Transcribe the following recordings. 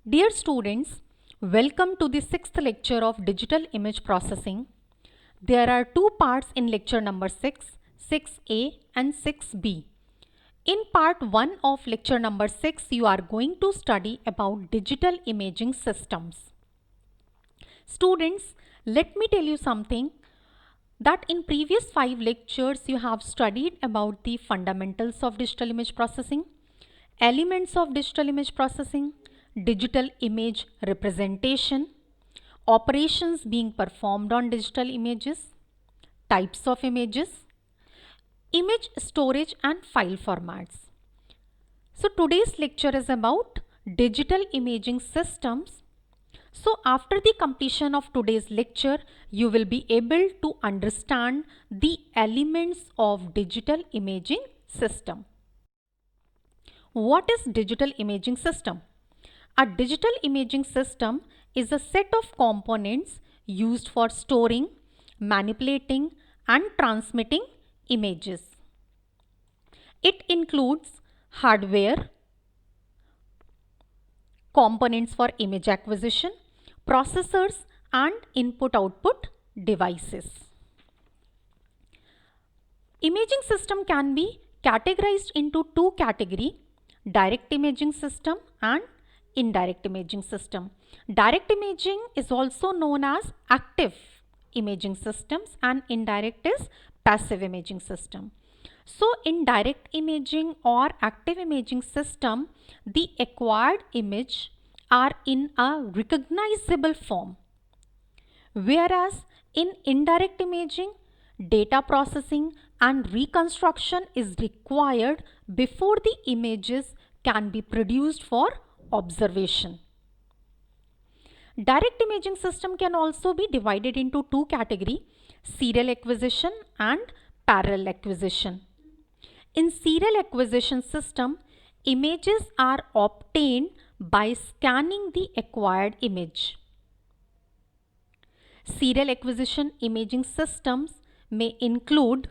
Dear students, welcome to the sixth lecture of Digital Image Processing. There are two parts in lecture number 6, 6a and 6b. In part 1 of lecture number 6, you are going to study about digital imaging systems. Students, let me tell you something that in previous 5 lectures you have studied about the fundamentals of digital image processing, elements of digital image processing, digital image representation, operations being performed on digital images, types of images, image storage and file formats. So today's lecture is about digital imaging systems. So after the completion of today's lecture, you will be able to understand the elements of digital imaging system. What is digital imaging system? A digital imaging system is a set of components used for storing, manipulating and transmitting images. It includes hardware, components for image acquisition, processors and input-output devices. Imaging system can be categorized into two categories: direct imaging system and indirect imaging system. Direct imaging is also known as active imaging systems and indirect is passive imaging system. So in direct imaging or active imaging system, the acquired image are in a recognizable form, whereas in indirect imaging, data processing and reconstruction is required before the images can be produced for observation. Direct imaging system can also be divided into two categories: serial acquisition and parallel acquisition. In serial acquisition system, images are obtained by scanning the acquired image. Serial acquisition imaging systems may include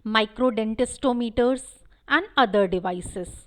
microdentistometers and other devices.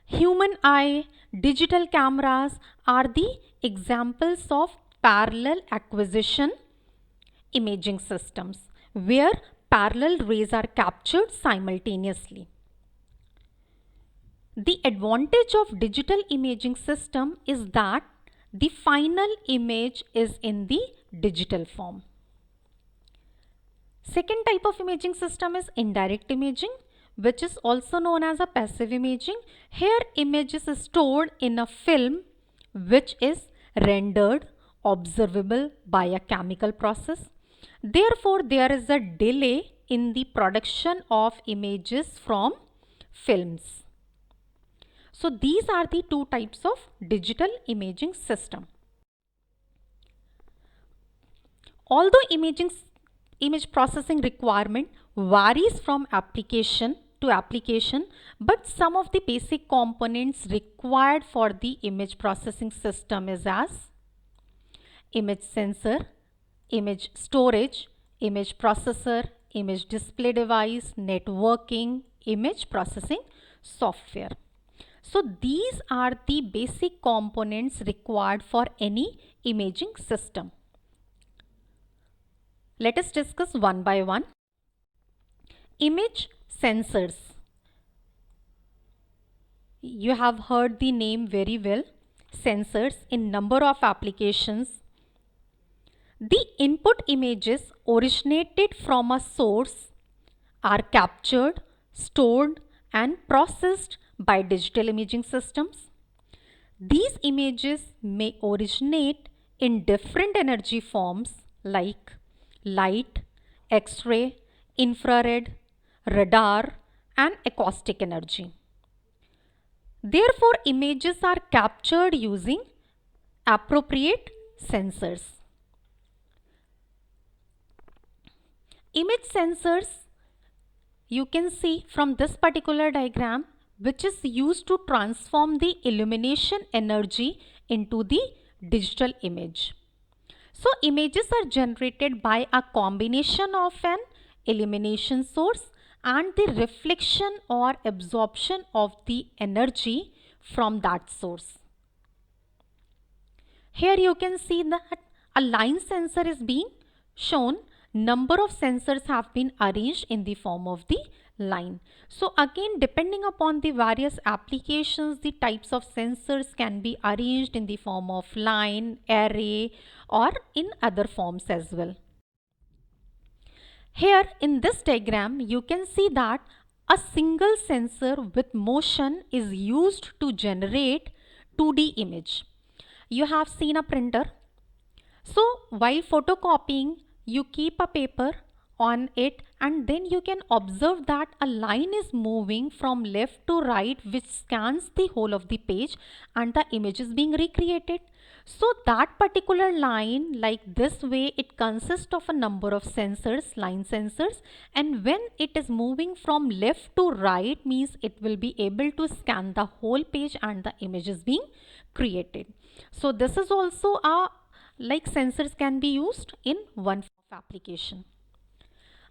Human eye, digital cameras are the examples of parallel acquisition imaging systems, where parallel rays are captured simultaneously. The advantage of digital imaging system is that the final image is in the digital form. Second type of imaging system is indirect imaging, which is also known as a passive imaging. Here image is stored in a film which is rendered observable by a chemical process. Therefore, there is a delay in the production of images from films. So these are the two types of digital imaging system. Although image processing requirement varies from application to application, but some of the basic components required for the image processing system is as image sensor, image storage, image processor, image display device, networking, image processing software. So these are the basic components required for any imaging system. Let us discuss one by one. Image sensors. You have heard the name very well. Sensors in number of applications. The input images originated from a source are captured, stored and processed by digital imaging systems. These images may originate in different energy forms like light, X-ray, infrared, radar and acoustic energy. Therefore, images are captured using appropriate sensors. Image sensors, you can see from this particular diagram, which is used to transform the illumination energy into the digital image. So images are generated by a combination of an illumination source and the reflection or absorption of the energy from that source. Here you can see that a line sensor is being shown. Number of sensors have been arranged in the form of the line. So again, depending upon the various applications, the types of sensors can be arranged in the form of line, array, or in other forms as well. Here in this diagram, you can see that a single sensor with motion is used to generate 2D image. You have seen a printer. So while photocopying, you keep a paper on it and then you can observe that a line is moving from left to right, which scans the whole of the page and the image is being recreated. So that particular line, like this way, it consists of a number of sensors, line sensors, and when it is moving from left to right means it will be able to scan the whole page and the image is being created. So this is also a like sensors can be used in one application.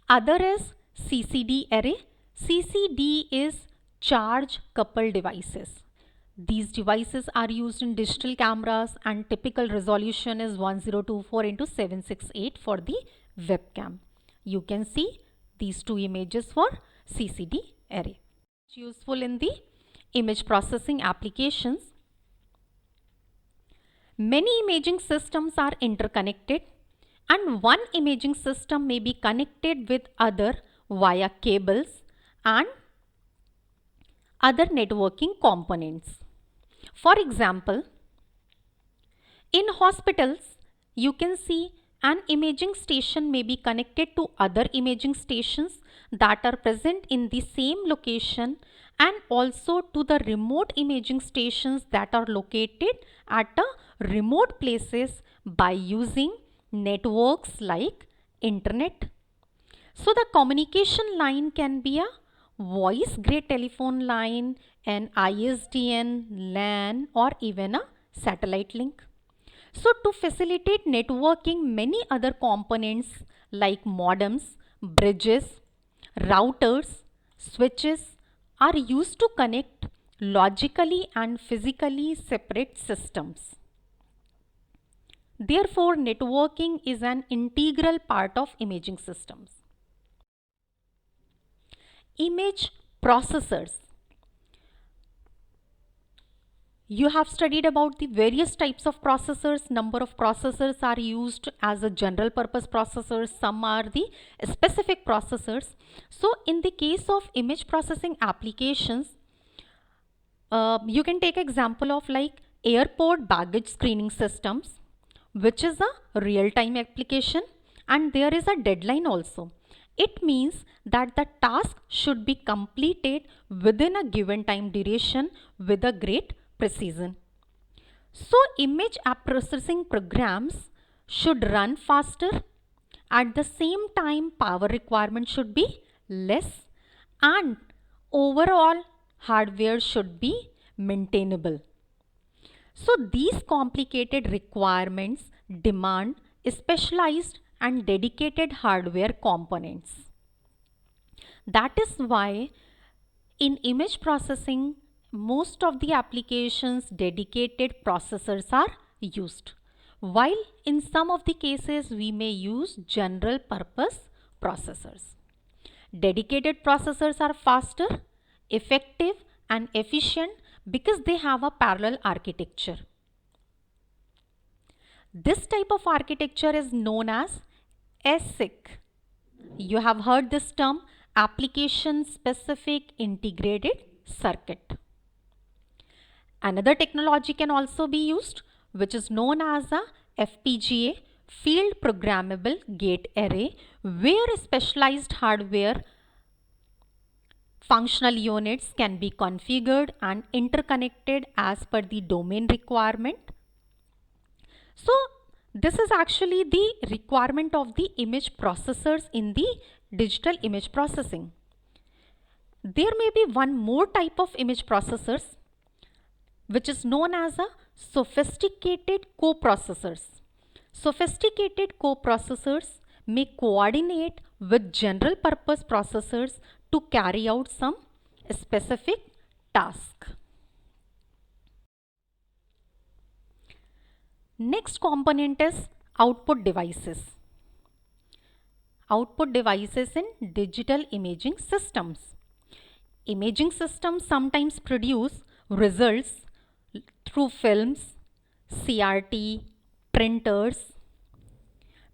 Other is CCD array. CCD is charge coupled devices. These devices are used in digital cameras and typical resolution is 1024 into 768 for the webcam. You can see these two images for CCD array. It's useful in the image processing applications. Many imaging systems are interconnected and one imaging system may be connected with other via cables and other networking components. For example, in hospitals, you can see an imaging station may be connected to other imaging stations that are present in the same location and also to the remote imaging stations that are located at a remote places by using networks like internet. So the communication line can be a voice grade telephone line, an ISDN, LAN, or even a satellite link. So to facilitate networking, many other components like modems, bridges, routers, switches are used to connect logically and physically separate systems. Therefore, networking is an integral part of imaging systems. Image processors. You have studied about the various types of processors. Number of processors are used as a general purpose processors. Some are the specific processors. So in the case of image processing applications, you can take example of like airport baggage screening systems, which is a real-time application, and there is a deadline also. It means that the task should be completed within a given time duration with a great precision. So image processing programs should run faster. At the same time, power requirement should be less and overall hardware should be maintainable. So these complicated requirements demand specialized and dedicated hardware components. That is why in image processing, most of the applications dedicated processors are used, while in some of the cases we may use general purpose processors. Dedicated processors are faster, effective and efficient because they have a parallel architecture. This type of architecture is known as ASIC. You have heard this term, application specific integrated circuit. Another technology can also be used, which is known as a FPGA, field programmable gate array, where specialized hardware functional units can be configured and interconnected as per the domain requirement. So this is actually the requirement of the image processors in the digital image processing. There may be one more type of image processors, which is known as a sophisticated coprocessors. Sophisticated coprocessors may coordinate with general purpose processors to carry out some specific task. Next component is output devices. Output devices in digital imaging systems. Imaging systems sometimes produce results through films, CRT, printers.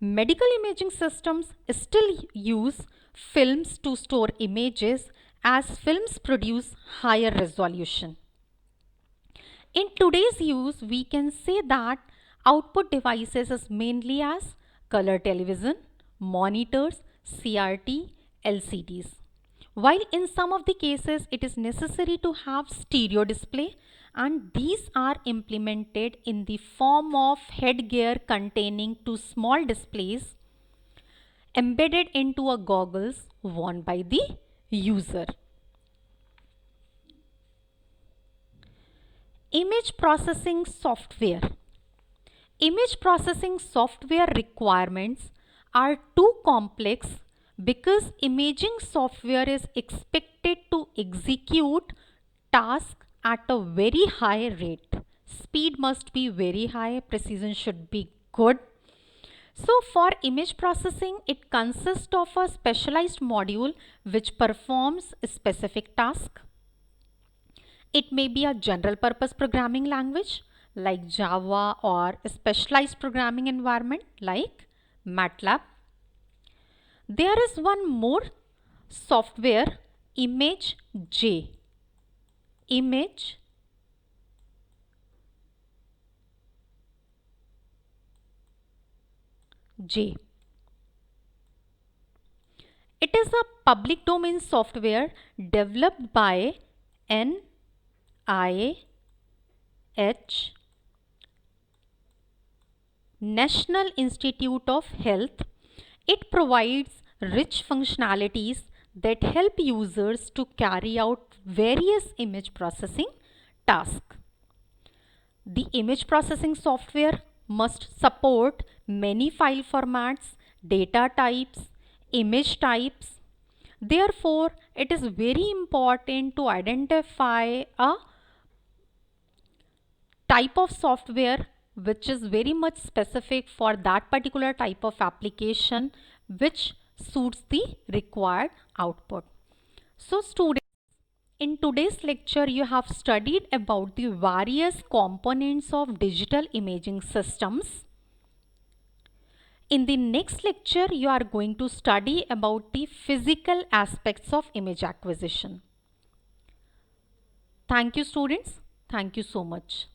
Medical imaging systems still use films to store images as films produce higher resolution. In today's use, we can say that output devices is mainly as color television, monitors, CRT, LCDs. While in some of the cases it is necessary to have stereo display, and these are implemented in the form of headgear containing two small displays embedded into a goggles worn by the user. Image processing software. Image processing software requirements are too complex because imaging software is expected to execute tasks at a very high rate. Speed must be very high, precision should be good. So for image processing, it consists of a specialized module which performs a specific task. It may be a general purpose programming language like Java or a specialized programming environment like MATLAB. There is one more software, ImageJ. ImageJ. It is a public domain software developed by NIH, National Institute of Health. It provides rich functionalities that help users to carry out various image processing tasks. The image processing software must support many file formats, data types, image types. Therefore, it is very important to identify a type of software which is very much specific for that particular type of application which suits the required output. So students, in today's lecture you have studied about the various components of digital imaging systems. In the next lecture you are going to study about the physical aspects of image acquisition. Thank you students. Thank you so much.